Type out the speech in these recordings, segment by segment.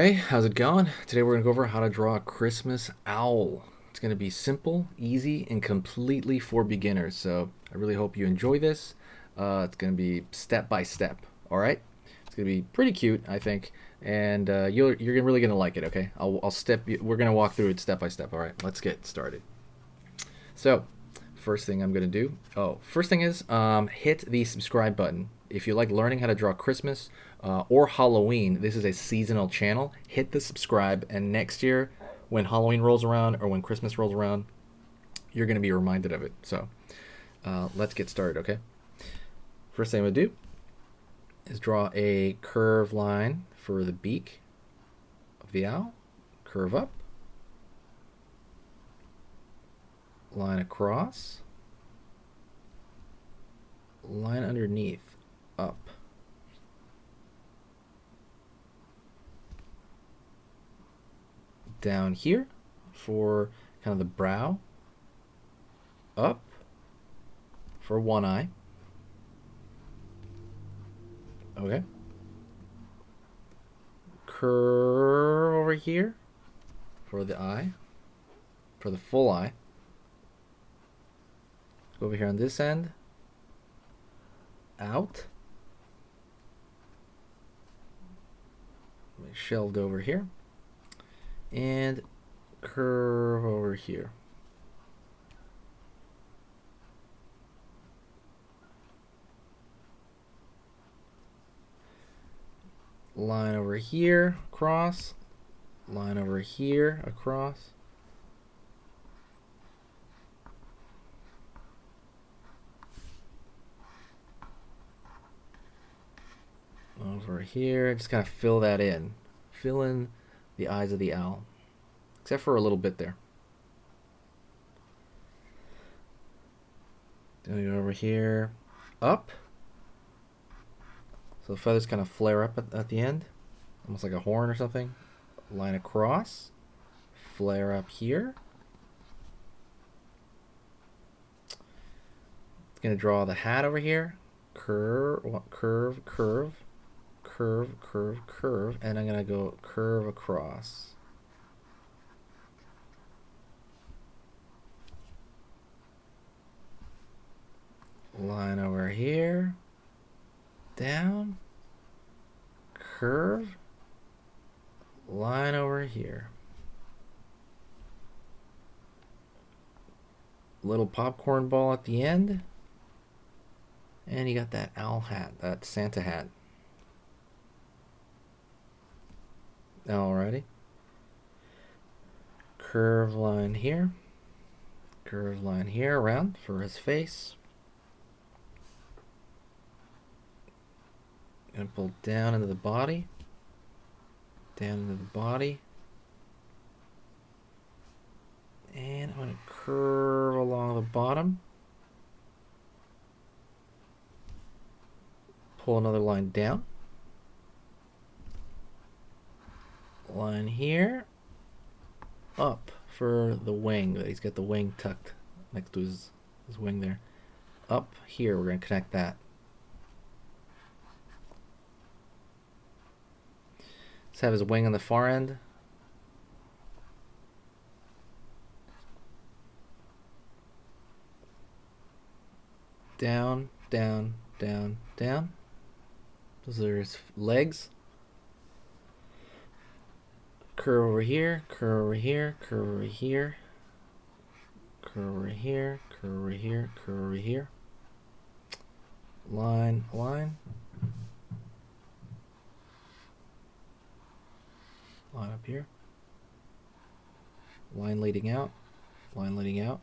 Hey, how's it going? Today we're going to go over how to draw a Christmas owl. It's going to be simple, easy, and completely for beginners. So I really hope you enjoy this. It's going to be step by step. All right? It's going to be pretty cute, I think, and you're really going to like it. Okay? I'll step. We're going to walk through it step by step. All right? Let's get started. So, first thing I'm going to do. First thing is hit the subscribe button. If you like learning how to draw Christmas or Halloween, this is a seasonal channel. Hit the subscribe, and next year, when Halloween rolls around or when Christmas rolls around, you're going to be reminded of it. So let's get started, okay? First thing I'm going to do is draw a curved line for the beak of the owl. Curve up. Line across. Line underneath. Up. Down here for kind of the brow. Up for one eye. Okay. Curve over here for the eye, for the full eye. Go over here on this end. Out. Shelved over here. And curve over here. Line over here, across. Line over here, across. Over here, just kind of fill that in. Fill in the eyes of the owl. Except for a little bit there. Then we go over here, up. So the feathers kind of flare up at the end, almost like a horn or something. Line across, flare up here. It's going to draw the hat over here. Curve, curve, curve, curve, curve, curve, and I'm going to go curve across. Line over here, down, curve, line over here. Little popcorn ball at the end, and you got that owl hat, that Santa hat. Alrighty. Curve line here, curve line here around for his face. Gonna pull down into the body, down into the body, and I'm gonna curve along the bottom, pull another line down, line here, up for the wing. He's got the wing tucked next to his wing there. Up here, we're gonna connect that. Let's have his wing on the far end. Down, down, down, down. Those are his legs. Curve over here, curve over here, curve over here. Curve over here, curve over here, curve over here. Line, line. Line up here. Line leading out. Line leading out.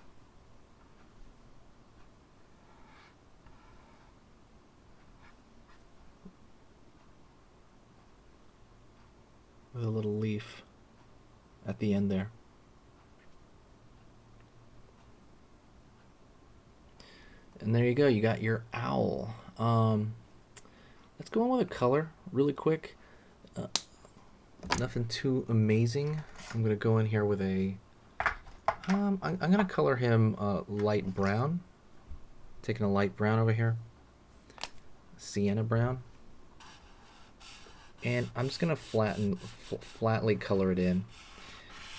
With a little leaf at the end there. And there you go. You got your owl. Let's go on with a color really quick. Nothing too amazing. I'm gonna go in here with a. I'm gonna color him light brown. Taking a light brown over here. Sienna brown. And I'm just gonna flatly color it in.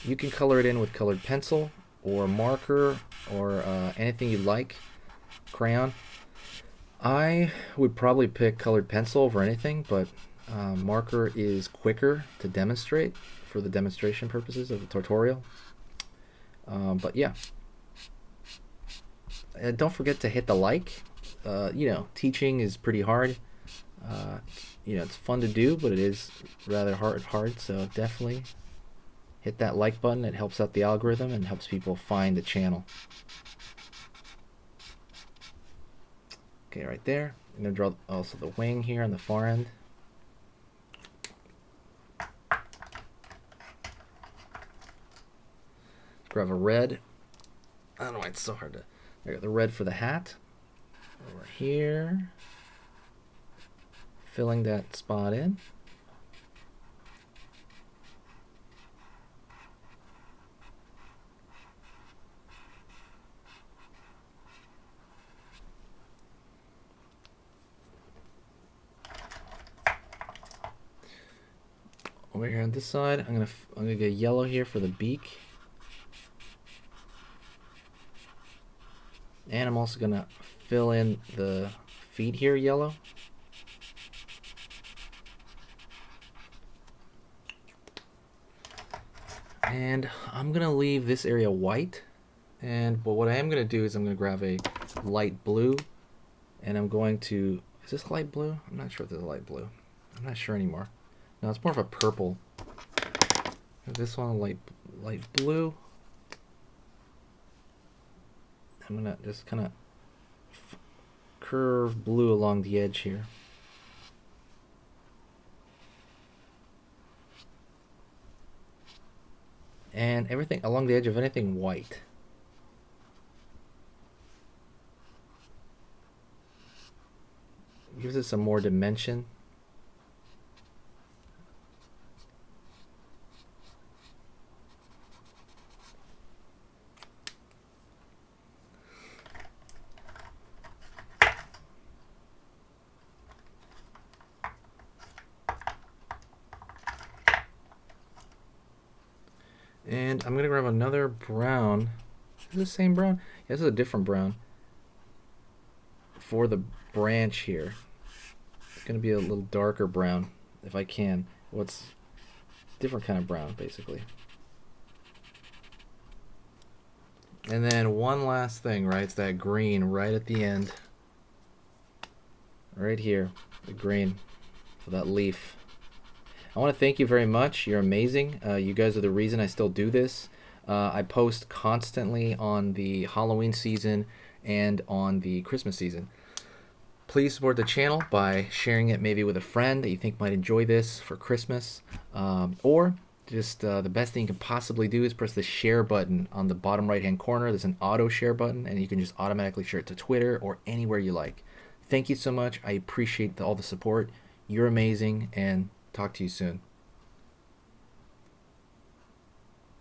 You can color it in with colored pencil or marker or anything you like, crayon. I would probably pick colored pencil over anything, but marker is quicker to demonstrate for the demonstration purposes of the tutorial. But yeah, don't forget to hit the like. Teaching is pretty hard. It's fun to do, but it is rather hard. So definitely hit that like button. It helps out the algorithm and helps people find the channel. Okay, right there. I'm gonna draw also the wing here on the far end. Grab a red. I don't know why it's so hard to. I got the red for the hat. Over here. Filling that spot in. Over here on this side, I'm gonna get yellow here for the beak. And I'm also gonna fill in the feet here yellow. And I'm gonna leave this area white. But what I am gonna do is I'm gonna grab a light blue, and I'm going to. Is this light blue? I'm not sure if this is light blue. I'm not sure anymore. No, it's more of a purple. This one light blue. I'm gonna just kind of curve blue along the edge here. And everything along the edge of anything white. Gives it some more dimension. And I'm gonna grab another brown. Is this the same brown? Yeah, this is a different brown. For the branch here. It's gonna be a little darker brown if I can. What's different kind of brown basically. And then one last thing, right? It's that green right at the end. Right here, the green for that leaf. I want to thank you very much. You're amazing. You guys are the reason I still do this. I post constantly on the Halloween season and on the Christmas season. Please support the channel by sharing it maybe with a friend that you think might enjoy this for Christmas. Or just the best thing you can possibly do is press the share button on the bottom right hand corner. There's an auto share button and you can just automatically share it to Twitter or anywhere you like. Thank you so much. I appreciate all the support. You're amazing, and talk to you soon.